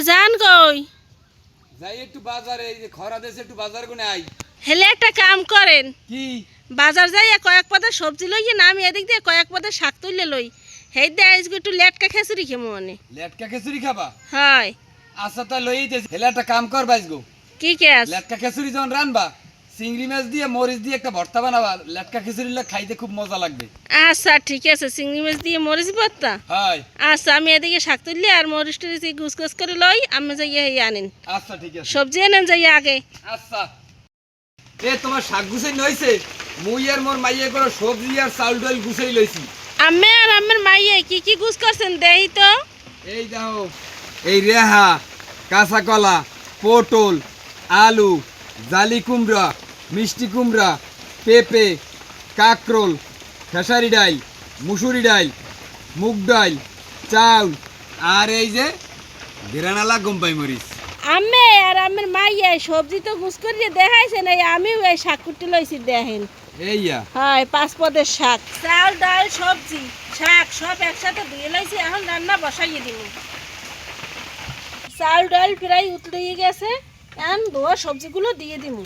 জান কই যাই একটু বাজারে, এই যে খরা দেশে একটু বাজার গুনে আই। হেলে একটা কাম করেন, কি বাজার যাইয়া কয়েক পদের সবজি লইয়ে না আমি এদিক দিয়ে কয়েক পদের শাক তুললে লই। হেই দে আজকে একটু লেটকা খেচুরি খেমো মনে। লেটকা খিচুড়ি খাবা? হয়। আচ্ছা তা লইতে হেলে একটা কাম কর বাইজগো। কি কেস? লেটকা খিচুড়ি যখন রানবা, চিংড়ি মাছ দিয়ে মরিচ দিয়ে একটা ভর্তা বানাবা। লেটকা খিচুড়ি খাইতে খুব মজা লাগবে। আচ্ছা ঠিক আছে, চিংড়ি মাছ দিয়ে মরিচ ভর্তা। হয়। আচ্ছা আমি এদিকে শাক তুললে আর মরিচ টরিচ গুছগুছ করে লই, আমি যাইয়া হেই আনেন। আচ্ছা ঠিক আছে। সবজি এনেন যাইয়া আগে। আচ্ছা এ তোমার শাক গুছাই নইছে? মুই আর মোর মাইয়ে করে সবজি আর চাউল ডাল গুছাই লইছি। আমি আর আমার মাইয়ে কি কি গুছ করছেন দেই তো। এই দেখো, এই রেহা, কাঁচা কলা, পটল, আলু, জালি কুমড়া, মিষ্টি কুমড়া, পেঁপে, কাকরোল, খেসারি ডাল, মুসুরি ডাল, মুগ ডাল, চাউল আর এই যে গেরানালা গম্পাই মরিচ। আমি আর আমার মাইয়ে সবজি তো গুছ করিয়ে দেখাইছে নাই, আমিও এই শাক কুটি লইছি দেখেন। এইয়া হয় 5 পদের শাক, চাল ডাল সবজি শাক সব একসাথে ধুয়ে লাইছি, এখন রান্না বসাইয়ে দিব। চাল ডাল প্রায় উতলিয়ে গেছে, এখন ধোয়া সবজিগুলো দিয়ে দিব।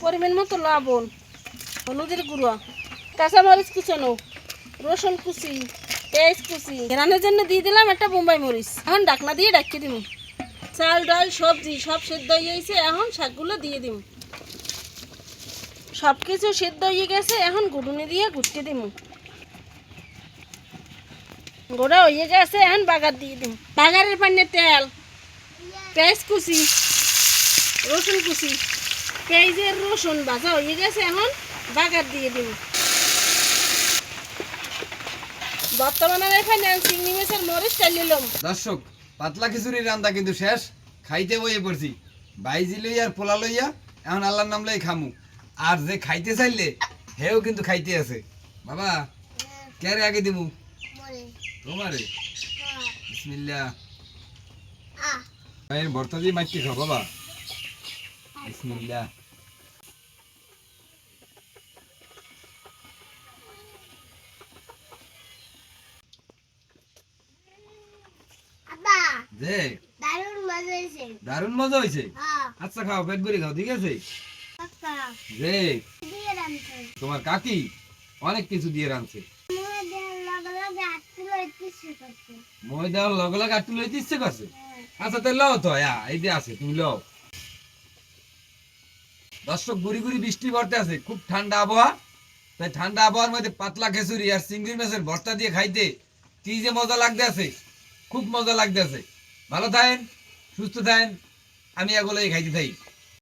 পরিমাণ মতো লবণ, হলুদের গুঁড়ো, কাঁচামরিচ কুচানো, রসুন কুচি, পেঁয়াজ কুচি, রান্নার জন্য দিয়ে দিলাম একটা বোম্বাই মরিচ। এখন ঢাকনা দিয়ে ঢাকিয়ে দিব। চাল ডাল সবজি সব সেদ্ধ হয়ে গেছে, এখন শাকগুলো দিয়ে দিব। সব কিছু সেদ্ধ হয়ে গেছে, এখন গুঁড়ুনি দিয়ে ঘুরতে দিব। গোড়া হয়ে গেছে, এখন বাগার দিয়ে দিব। বাগারের পানিতে তেল, পেঁয়াজ কুচি, রসুন কুচি, পেঁয়াজের রসুন ভাজা হয়ে গেছে, এখন বাগার দিয়ে দিব। বর্তমানে এখানে চিংড়ি মাছের মরিচ চালিলাম। দর্শক, পাতলা খিচুড়ির রান্না কিন্তু শেষ, খাইতে বইয়ে পড়ছি। বাইজি লইয়া আর পোলা লইয়া এখন আল্লাহর নাম লই খামু। আর যে খাইতে চাইলে হেও কিন্তু খাইতে আছে। বাবা কেরে আগে দিমু? তোমারে। বিসমিল্লাহ। ভাইয়ের ভর্তা দিয়ে মাইকে খাও বাবা। বিসমিল্লাহ। যে দারুণ মজা হয়েছে। আচ্ছা খাও, পেট ভরে খাও, ঠিক আছে? যে তোমার কাকি অনেক কিছু দিয়ে রাঁধছে। মই দেওয়ার লগে লগে আটটু লইতে ইচ্ছে করছে। আচ্ছা তাই লও তো, এই যে আছে, তুমি লও। দর্শক, গুড়ি গুড়ি বৃষ্টি পড়তে আছে, খুব ঠান্ডা আবহাওয়া। তাই ঠান্ডা আবহাওয়ার মধ্যে পাতলা খিচুড়ি আর চিংড়ি মাছের ভর্তা দিয়ে খাইতে কি যে মজা লাগতে আছে, খুব মজা লাগতে আছে। ভালো থাকেন, সুস্থ থাকেন, আমি এগুলোই খাইতে থাকি।